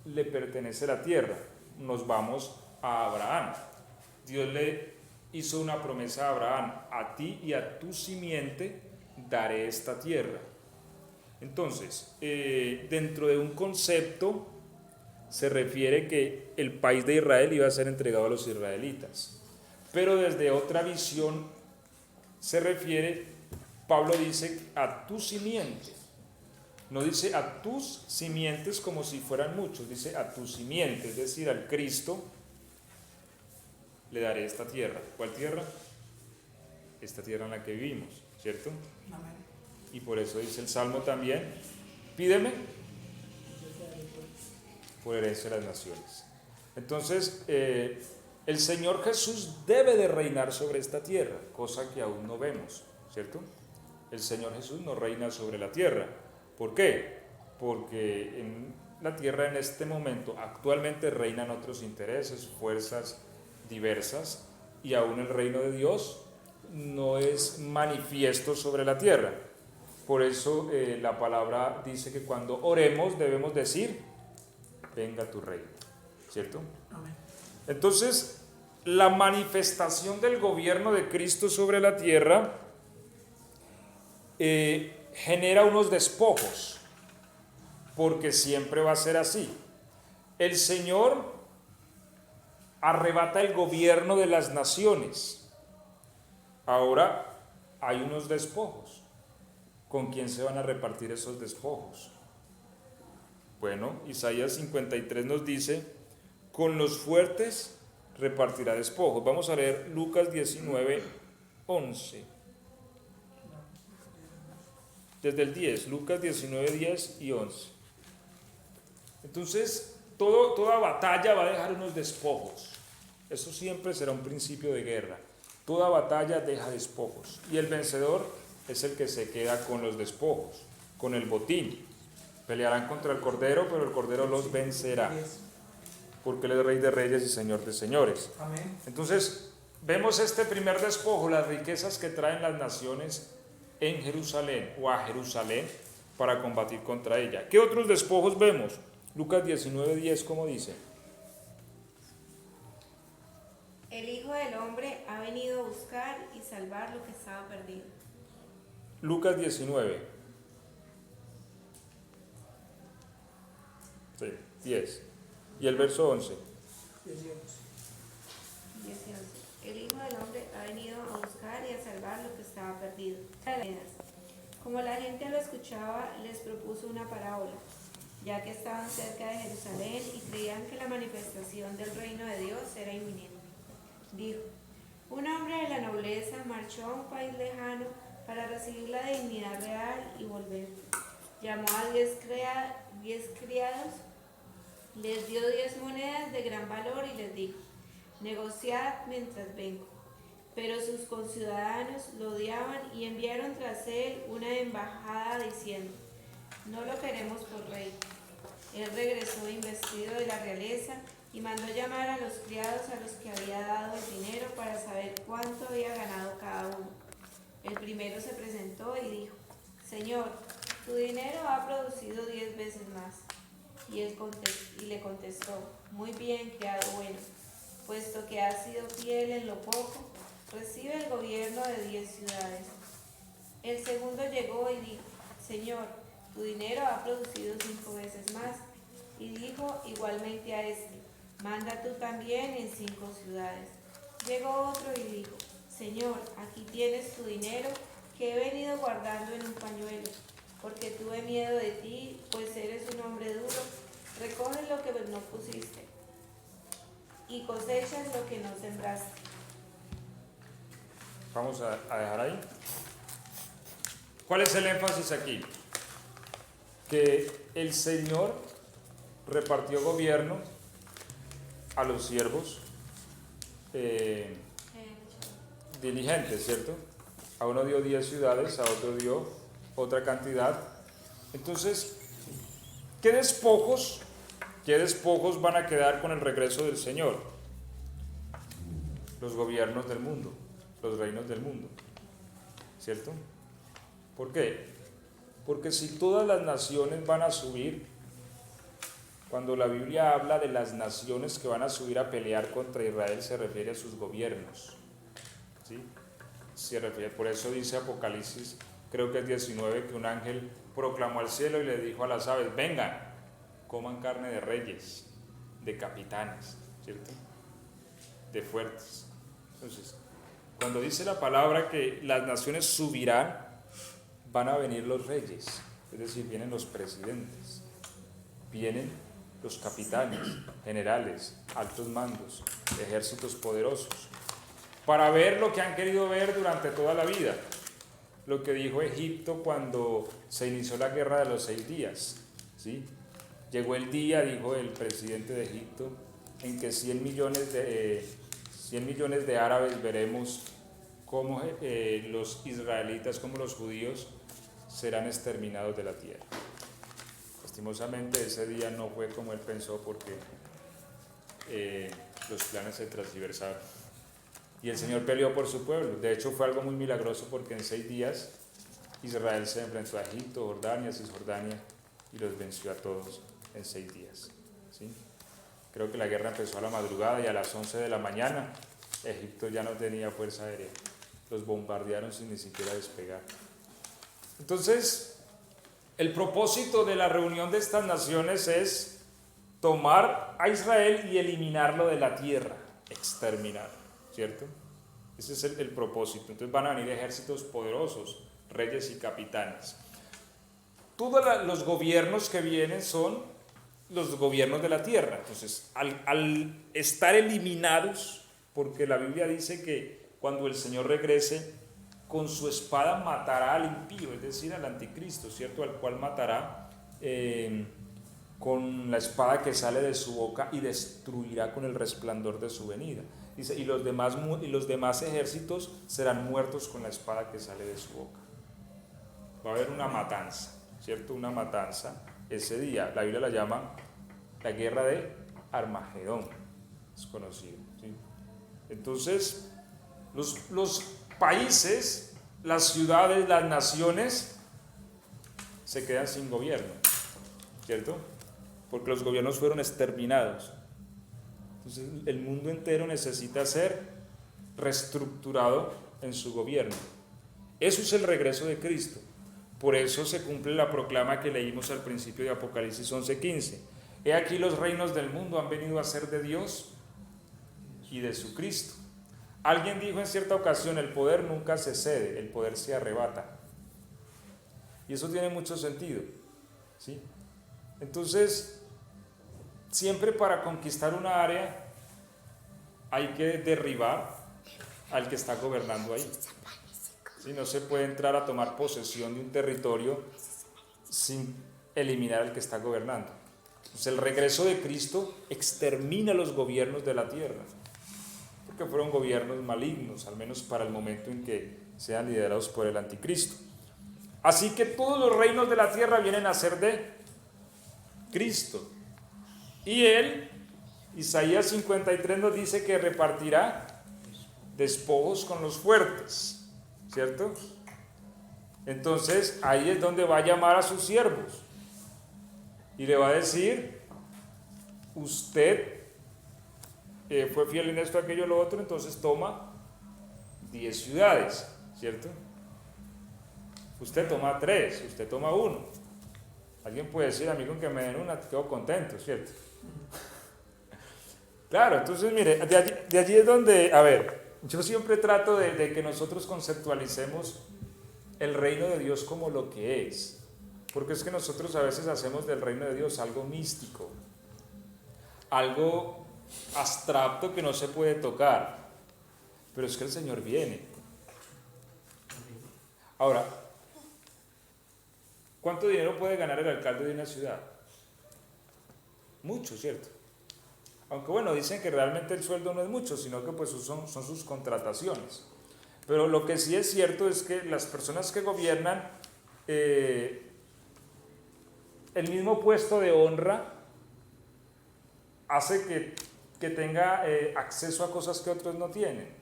le pertenece la tierra. Nos vamos a Abraham. Dios le hizo una promesa a Abraham, a ti y a tu simiente daré esta tierra. Entonces, dentro de un concepto se refiere que el país de Israel iba a ser entregado a los israelitas, pero desde otra visión se refiere, Pablo dice a tu simiente, no dice a tus simientes como si fueran muchos, dice a tu simiente, es decir, al Cristo le daré esta tierra. ¿Cuál tierra? Esta tierra en la que vivimos, ¿cierto? Amén. Y por eso dice el Salmo también, pídeme por herencia de las naciones. Entonces, el Señor Jesús debe de reinar sobre esta tierra, cosa que aún no vemos, ¿cierto? El Señor Jesús no reina sobre la tierra. ¿Por qué? Porque en la tierra en este momento actualmente reinan otros intereses, fuerzas diversas, y aún el reino de Dios no es manifiesto sobre la tierra. Por eso la palabra dice que cuando oremos debemos decir, venga tu reino, ¿cierto? Amén. Entonces, la manifestación del gobierno de Cristo sobre la tierra genera unos despojos, porque siempre va a ser así. El Señor arrebata el gobierno de las naciones. Ahora hay unos despojos. ¿Con quién se van a repartir esos despojos? Bueno, Isaías 53 nos dice, con los fuertes repartirá despojos. Vamos a leer Lucas 19:11. Desde el 10, Lucas 19, 10 y 11. Entonces, toda batalla va a dejar unos despojos. Eso siempre será un principio de guerra. Toda batalla deja despojos. Y el vencedor es el que se queda con los despojos, con el botín. Pelearán contra el Cordero, pero el Cordero los vencerá. Porque Él es Rey de Reyes y Señor de Señores. Amén. Entonces, vemos este primer despojo, las riquezas que traen las naciones en Jerusalén o a Jerusalén para combatir contra ella. ¿Qué otros despojos vemos? Lucas 19:10, ¿cómo dice? El Hijo del Hombre ha venido a buscar y salvar lo que estaba perdido. Lucas 19. Sí, 10. Y el verso 11. 18. 10 y 11. El Hijo del Hombre ha venido a buscar y a salvar lo que estaba perdido. Como la gente lo escuchaba, les propuso una parábola, ya que estaban cerca de Jerusalén y creían que la manifestación del reino de Dios era inminente. Dijo: un hombre de la nobleza marchó a un país lejano para recibir la dignidad real y volver. Llamó a 10 criados, les dio 10 monedas de gran valor y les dijo: negociad mientras vengo. Pero sus conciudadanos lo odiaban y enviaron tras él una embajada diciendo: no lo queremos por rey. Él regresó investido de la realeza y mandó llamar a los criados a los que había dado el dinero para saber cuánto había ganado cada uno. El primero se presentó y dijo: Señor, tu dinero ha producido 10 veces más. Y él le contestó: muy bien, criado bueno, puesto que has sido fiel en lo poco, recibe el gobierno de 10 ciudades. El segundo llegó y dijo: Señor, tu dinero ha producido 5 veces más. Y dijo igualmente a este: manda tú también en 5 ciudades. Llegó otro y dijo: Señor, aquí tienes tu dinero que he venido guardando en un pañuelo, porque tuve miedo de ti, pues eres un hombre duro. Recoge lo que no pusiste y cosechas lo que no sembraste. Vamos a dejar ahí. ¿Cuál es el énfasis aquí? Que el Señor repartió gobierno a los siervos diligentes, ¿cierto? A uno dio 10 ciudades, a otro dio otra cantidad. Entonces, ¿qué despojos van a quedar con el regreso del Señor? Los gobiernos del mundo, los reinos del mundo, ¿cierto? ¿Por qué? Porque si todas las naciones van a subir, cuando la Biblia habla de las naciones que van a subir a pelear contra Israel, se refiere a sus gobiernos, ¿sí? Se refiere, por eso dice Apocalipsis, creo que es 19, que un ángel proclamó al cielo y le dijo a las aves: vengan, coman carne de reyes, de capitanes, ¿cierto? De fuertes. Entonces, cuando dice la palabra que las naciones subirán, van a venir los reyes, es decir, vienen los presidentes, vienen los capitanes, generales, altos mandos, ejércitos poderosos, para ver lo que han querido ver durante toda la vida. Lo que dijo Egipto cuando se inició la guerra de los 6 días, ¿sí? Llegó el día, dijo el presidente de Egipto, en que 100 millones de árabes veremos cómo los israelitas, como los judíos, serán exterminados de la tierra. Lastimosamente ese día no fue como él pensó, porque los planes se transversaron. Y el Señor peleó por su pueblo. De hecho fue algo muy milagroso, porque en 6 días Israel se enfrentó a Egipto, Jordania, Cisjordania, y los venció a todos en 6 días, ¿sí? Creo que la guerra empezó a la madrugada y a las 11 de la mañana Egipto ya no tenía fuerza aérea. Los bombardearon sin ni siquiera despegar. Entonces, el propósito de la reunión de estas naciones es tomar a Israel y eliminarlo de la tierra, exterminar, ¿cierto? Ese es el propósito. Entonces van a venir ejércitos poderosos, reyes y capitanes. Todos los gobiernos que vienen son los gobiernos de la tierra. Entonces, al estar eliminados, porque la Biblia dice que cuando el Señor regrese, con su espada matará al impío, es decir, al anticristo, ¿cierto? Al cual matará con la espada que sale de su boca y destruirá con el resplandor de su venida. Dice, y los demás ejércitos serán muertos con la espada que sale de su boca. Va a haber una matanza, ¿cierto? Una matanza ese día. La Biblia la llama la guerra de Armagedón, es conocido, ¿sí? Entonces, los países, las ciudades, las naciones se quedan sin gobierno, ¿cierto? Porque los gobiernos fueron exterminados. Entonces, el mundo entero necesita ser reestructurado en su gobierno. Eso es el regreso de Cristo. Por eso se cumple la proclama que leímos al principio de Apocalipsis 11:15. He aquí los reinos del mundo han venido a ser de Dios y de su Cristo. Alguien dijo en cierta ocasión, el poder nunca se cede, el poder se arrebata. Y eso tiene mucho sentido, ¿sí? Entonces, siempre para conquistar una área hay que derribar al que está gobernando ahí. ¿Sí? No se puede entrar a tomar posesión de un territorio sin eliminar al que está gobernando. Entonces, el regreso de Cristo extermina los gobiernos de la tierra, porque fueron gobiernos malignos, al menos para el momento en que sean liderados por el anticristo. Así que todos los reinos de la tierra vienen a ser de Cristo. Y él, Isaías 53 nos dice que repartirá despojos con los fuertes, ¿cierto? Entonces ahí es donde va a llamar a sus siervos y le va a decir, usted fue fiel en esto, aquello, lo otro, entonces toma 10 ciudades, ¿cierto? Usted toma 3, usted toma 1. Alguien puede decir, amigo, que me den una, quedo contento, ¿cierto? Claro, entonces mire, de allí es donde, a ver, yo siempre trato de que nosotros conceptualicemos el reino de Dios como lo que es, porque es que nosotros a veces hacemos del reino de Dios algo místico, algo abstracto que no se puede tocar, pero es que el Señor viene. Ahora, ¿cuánto dinero puede ganar el alcalde de una ciudad? Mucho, ¿cierto? Aunque bueno, dicen que realmente el sueldo no es mucho, sino que pues son sus contrataciones. Pero lo que sí es cierto es que las personas que gobiernan, el mismo puesto de honra hace que tenga acceso a cosas que otros no tienen.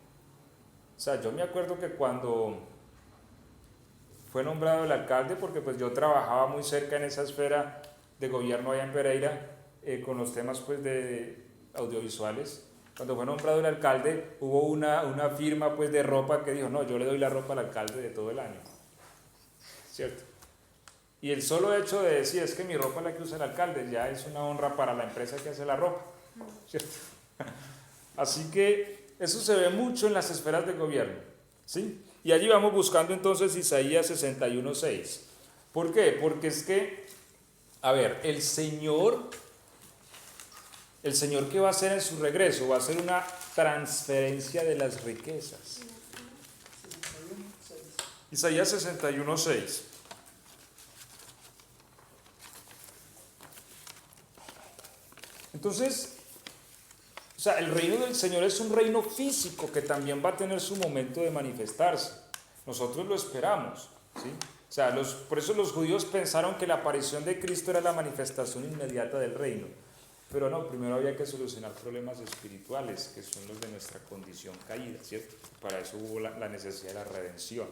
O sea, yo me acuerdo que cuando fue nombrado el alcalde, porque pues yo trabajaba muy cerca en esa esfera de gobierno allá en Pereira, con los temas pues de audiovisuales. Cuando fue nombrado el alcalde, hubo una firma pues de ropa que dijo, no, yo le doy la ropa al alcalde de todo el año, ¿cierto? Y el solo hecho de decir, es que mi ropa es la que usa el alcalde, ya es una honra para la empresa que hace la ropa, ¿cierto? Así que eso se ve mucho en las esferas de gobierno, ¿sí? Y allí vamos buscando entonces Isaías 61:6. ¿Por qué? Porque es que, a ver, el Señor, ¿qué va a hacer en su regreso? Va a hacer una transferencia de las riquezas. Isaías 61:6. Entonces, o sea, el reino del Señor es un reino físico que también va a tener su momento de manifestarse. Nosotros lo esperamos, ¿sí? O sea, por eso los judíos pensaron que la aparición de Cristo era la manifestación inmediata del reino. Pero no, primero había que solucionar problemas espirituales, que son los de nuestra condición caída, ¿cierto? Para eso hubo la necesidad de la redención.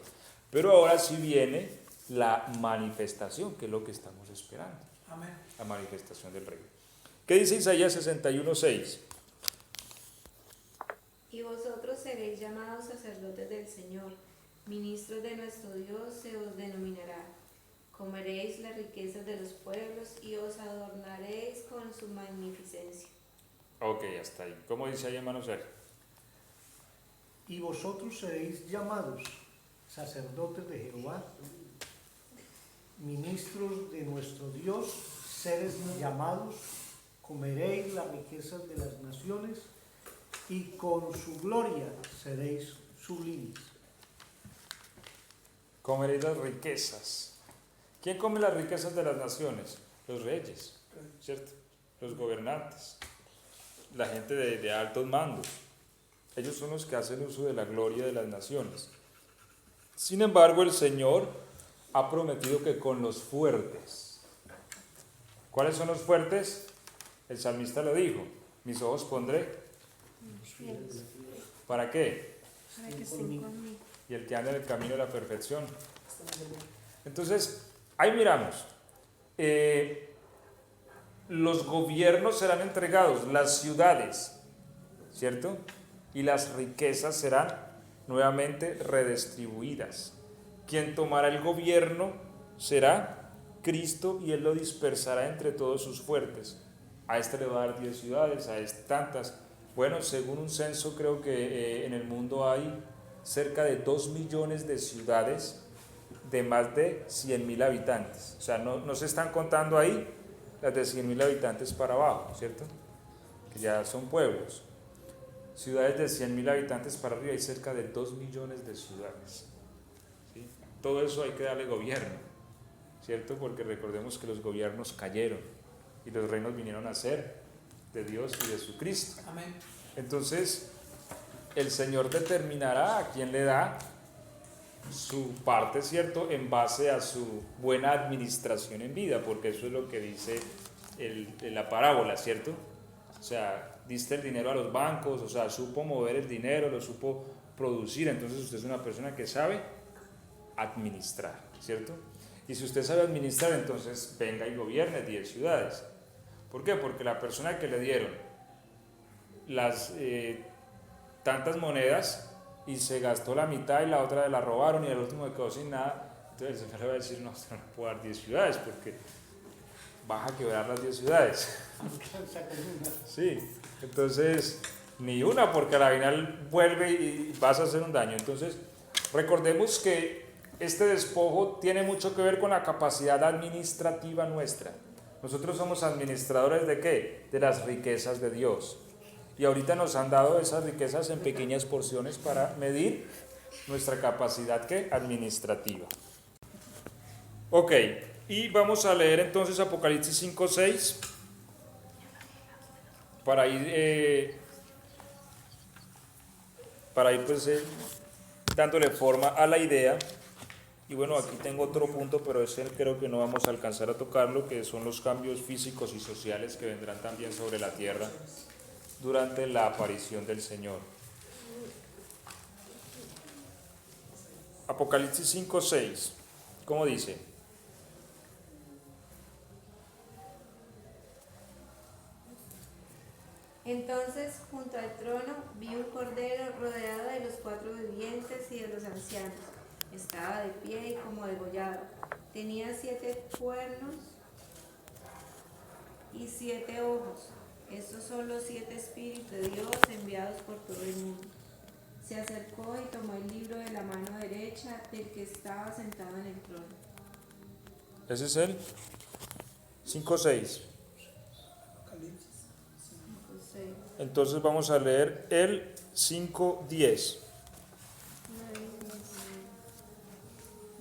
Pero ahora sí viene la manifestación, que es lo que estamos esperando. Amén. La manifestación del reino. ¿Qué dice Isaías 61:6? Y vosotros seréis llamados sacerdotes del Señor, ministros de nuestro Dios se os denominará. Comeréis las riquezas de los pueblos y os adornaréis con su magnificencia. Ok, hasta ahí. ¿Cómo dice ahí, hermano Sergio? Y vosotros seréis llamados sacerdotes de Jehová, ministros de nuestro Dios, seres llamados, comeréis las riquezas de las naciones y con su gloria seréis sublimes. Comeréis las riquezas. ¿Quién come las riquezas de las naciones? Los reyes. ¿cierto? Los gobernantes, la gente de altos mandos. Ellos son los que hacen uso de la gloria de las naciones. Sin embargo, el Señor ha prometido que con los fuertes. ¿Cuáles son los fuertes? El salmista lo dijo, mis ojos pondré. ¿Para qué? Para que estén conmigo. Y el que anda en el camino de la perfección. Entonces, ahí miramos. Los gobiernos serán entregados, las ciudades, ¿cierto? Y las riquezas serán nuevamente redistribuidas. Quien tomará el gobierno será Cristo y Él lo dispersará entre todos sus fuertes. A este le va a dar 10 ciudades, a este tantas. Bueno, según un censo creo que en el mundo hay cerca de 2 millones de ciudades de más de 100.000 habitantes. O sea, no se están contando ahí las de 100.000 habitantes para abajo, ¿cierto? Que ya son pueblos. Ciudades de 100.000 habitantes para arriba hay cerca de 2 millones de ciudades. ¿Sí? Todo eso hay que darle gobierno, ¿cierto? Porque recordemos que los gobiernos cayeron y los reinos vinieron a ser de Dios y de su Cristo. Amén. Entonces, el Señor determinará a quién le da su parte, ¿cierto? En base a su buena administración en vida, porque eso es lo que dice la parábola, ¿cierto? O sea, diste el dinero a los bancos, o sea, supo mover el dinero, lo supo producir, entonces usted es una persona que sabe administrar, ¿cierto? Y si usted sabe administrar, entonces venga y gobierne 10 ciudades. ¿Por qué? Porque la persona que le dieron las tantas monedas y se gastó la mitad y la otra la robaron y el último quedó sin nada, entonces el Señor le va a decir, no, usted no puede dar 10 ciudades porque vas a quebrar las 10 ciudades. Sí, entonces ni una, porque a la final vuelve y vas a hacer un daño. Entonces recordemos que este despojo tiene mucho que ver con la capacidad administrativa nuestra. Nosotros somos administradores ¿de qué? De las riquezas de Dios. Y ahorita nos han dado esas riquezas en pequeñas porciones para medir nuestra capacidad ¿qué? Administrativa. Ok, y vamos a leer entonces Apocalipsis 5:6 para ir pues dándole forma a la idea. Y bueno, aquí tengo otro punto, pero ese creo que no vamos a alcanzar a tocarlo, que son los cambios físicos y sociales que vendrán también sobre la tierra durante la aparición del Señor. Apocalipsis 5:6, ¿cómo dice? Entonces, junto al trono, vi un cordero rodeado de los 4 vivientes y de los ancianos. Estaba de pie y como degollado. Tenía 7 cuernos y 7 ojos. Estos son los 7 espíritus de Dios enviados por todo el mundo. Se acercó y tomó el libro de la mano derecha del que estaba sentado en el trono. Ese es el 5:6. Entonces vamos a leer el 5:10.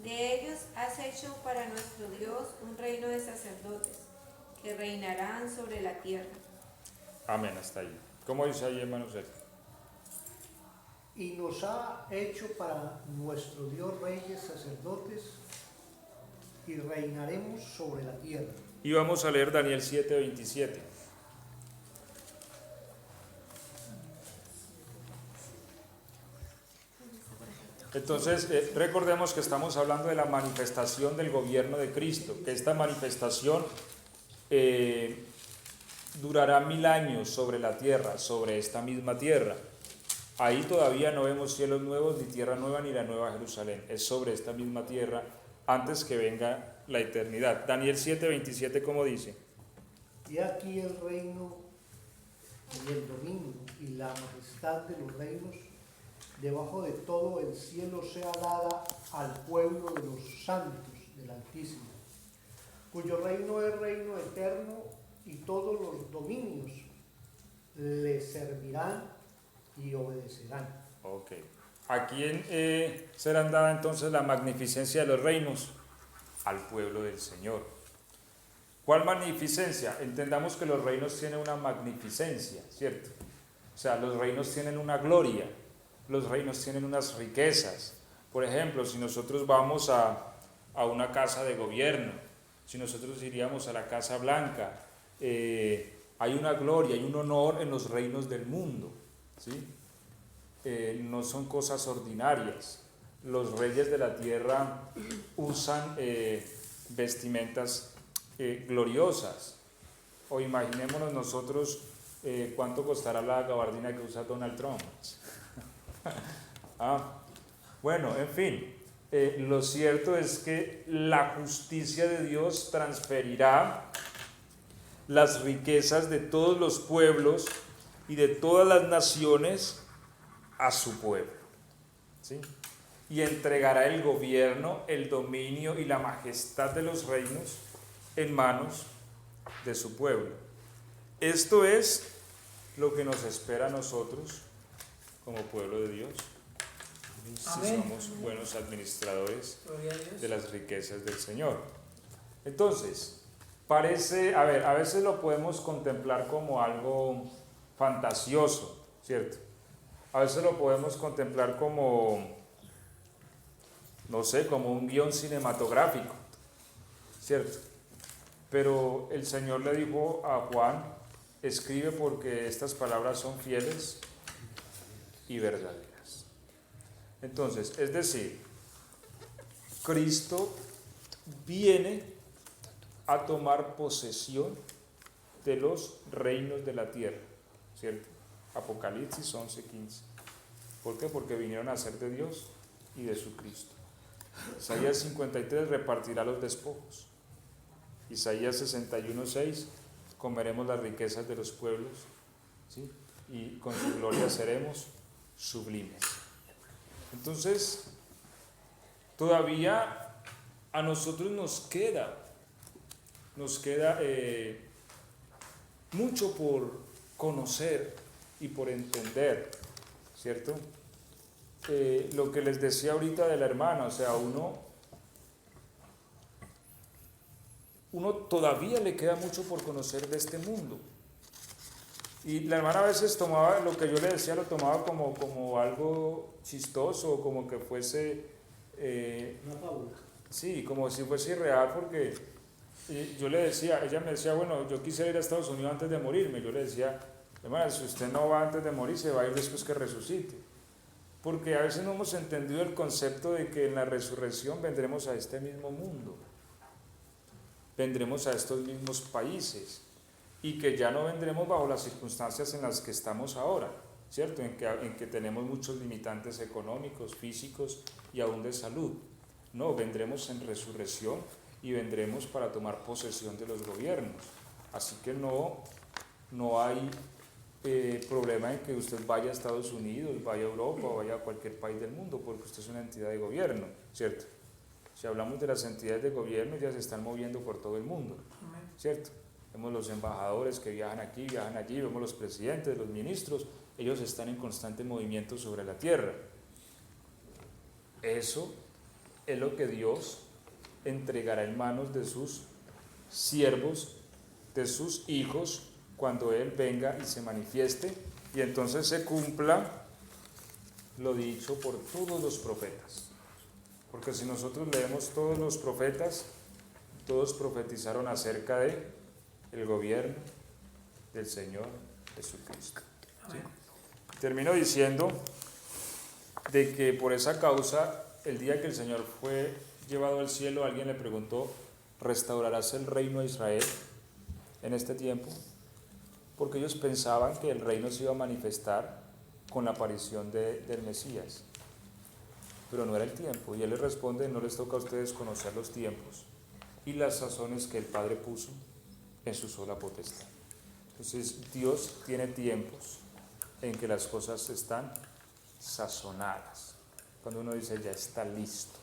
De ellos has hecho para nuestro Dios un reino de sacerdotes que reinarán sobre la tierra. Amén, hasta ahí. ¿Cómo dice ahí, hermanos? Y nos ha hecho para nuestro Dios reyes, sacerdotes, y reinaremos sobre la tierra. Y vamos a leer Daniel 7:27. Entonces, recordemos que estamos hablando de la manifestación del gobierno de Cristo, que esta manifestación durará 1000 años sobre la tierra, sobre esta misma tierra. Ahí todavía no vemos cielos nuevos, ni tierra nueva, ni la nueva Jerusalén. Es sobre esta misma tierra antes que venga la eternidad. Daniel 7:27, ¿cómo dice? Y aquí el reino y el dominio y la majestad de los reinos debajo de todo el cielo sea dada al pueblo de los santos del Altísimo, cuyo reino es reino eterno y todos los dominios le servirán y obedecerán. Ok. ¿A quién serán dada entonces la magnificencia de los reinos? Al pueblo del Señor. ¿Cuál magnificencia? Entendamos que los reinos tienen una magnificencia, ¿cierto? O sea, los reinos tienen una gloria, los reinos tienen unas riquezas. Por ejemplo, si nosotros vamos a una casa de gobierno, si nosotros iríamos a la Casa Blanca, hay una gloria, hay un honor en los reinos del mundo, ¿sí? No son cosas ordinarias. Los reyes de la tierra usan vestimentas gloriosas. O imaginémonos nosotros cuánto costará la gabardina que usa Donald Trump. Bueno, en fin, lo cierto es que la justicia de Dios transferirá las riquezas de todos los pueblos y de todas las naciones a su pueblo, ¿sí? Y entregará el gobierno, el dominio y la majestad de los reinos en manos de su pueblo. Esto es lo que nos espera a nosotros como pueblo de Dios, si Amén. somos buenos administradores Gloria a Dios. de las riquezas del Señor. Entonces, parece, a veces lo podemos contemplar como algo fantasioso, ¿cierto? A veces lo podemos contemplar como, no sé, como un guión cinematográfico, ¿cierto? Pero el Señor le dijo a Juan, escribe porque estas palabras son fieles y verdaderas. Entonces, es decir, Cristo viene a tomar posesión de los reinos de la tierra, ¿cierto? Apocalipsis 11:15. ¿Por qué? Porque vinieron a ser de Dios y de su Cristo. Isaías 53, repartirá los despojos. Isaías 61:6, comeremos las riquezas de los pueblos, ¿sí? Y con su gloria seremos sublimes. Entonces, todavía a nosotros nos queda mucho por conocer y por entender, ¿cierto? Lo que les decía ahorita de la hermana, o sea, uno todavía le queda mucho por conocer de este mundo. Y la hermana a veces tomaba lo que yo le decía, lo tomaba como algo chistoso, como que fuese... Una fábula. Sí, como si fuese irreal, porque yo le decía, ella me decía, bueno, yo quisiera ir a Estados Unidos antes de morirme. Yo le decía, hermana, si usted no va antes de morir, se va a ir después que resucite. Porque a veces no hemos entendido el concepto de que en la resurrección vendremos a este mismo mundo, vendremos a estos mismos países, y que ya no vendremos bajo las circunstancias en las que estamos ahora, ¿cierto? En que tenemos muchos limitantes económicos, físicos y aún de salud. No, vendremos en resurrección y vendremos para tomar posesión de los gobiernos. Así que no hay problema en que usted vaya a Estados Unidos, vaya a Europa o vaya a cualquier país del mundo, porque usted es una entidad de gobierno, ¿cierto? Si hablamos de las entidades de gobierno, ya se están moviendo por todo el mundo, ¿cierto? Vemos los embajadores que viajan aquí, viajan allí, vemos los presidentes, los ministros, ellos están en constante movimiento sobre la tierra. Eso es lo que Dios entregará en manos de sus siervos, de sus hijos, cuando Él venga y se manifieste, y entonces se cumpla lo dicho por todos los profetas. Porque si nosotros leemos todos los profetas, todos profetizaron acerca de el gobierno del Señor Jesucristo. ¿Sí? Termino diciendo de que por esa causa, el día que el Señor fue llevado al cielo, alguien le preguntó, ¿restaurarás el reino a Israel en este tiempo? Porque ellos pensaban que el reino se iba a manifestar con la aparición del Mesías, pero no era el tiempo. Y Él les responde, no les toca a ustedes conocer los tiempos y las sazones que el Padre puso en su sola potestad. Entonces Dios tiene tiempos en que las cosas están sazonadas, cuando uno dice ya está listo.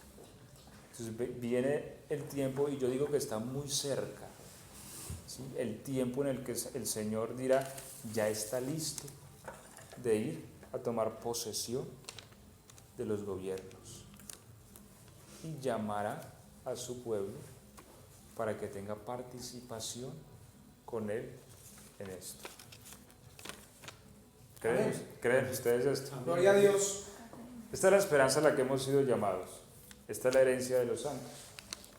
Entonces viene el tiempo, y yo digo que está muy cerca, ¿sí? El tiempo en el que el Señor dirá ya está listo de ir a tomar posesión de los gobiernos y llamará a su pueblo para que tenga participación con Él en esto. ¿Creen ustedes esto? Gloria a Dios. Esta es la esperanza a la que hemos sido llamados. Esta es la herencia de los santos.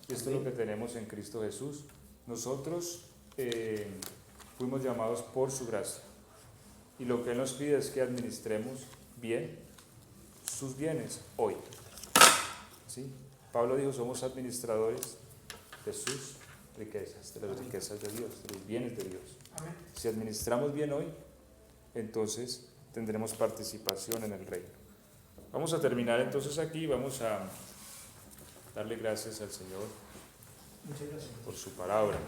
Y esto es lo que tenemos en Cristo Jesús. Nosotros fuimos llamados por su gracia. Y lo que Él nos pide es que administremos bien sus bienes hoy. ¿Sí? Pablo dijo, somos administradores de sus riquezas, de las riquezas de Dios, de los bienes de Dios. Amén. Si administramos bien hoy, entonces tendremos participación en el reino. Vamos a terminar entonces aquí, vamos a darle gracias al Señor Muchas gracias. por su palabra.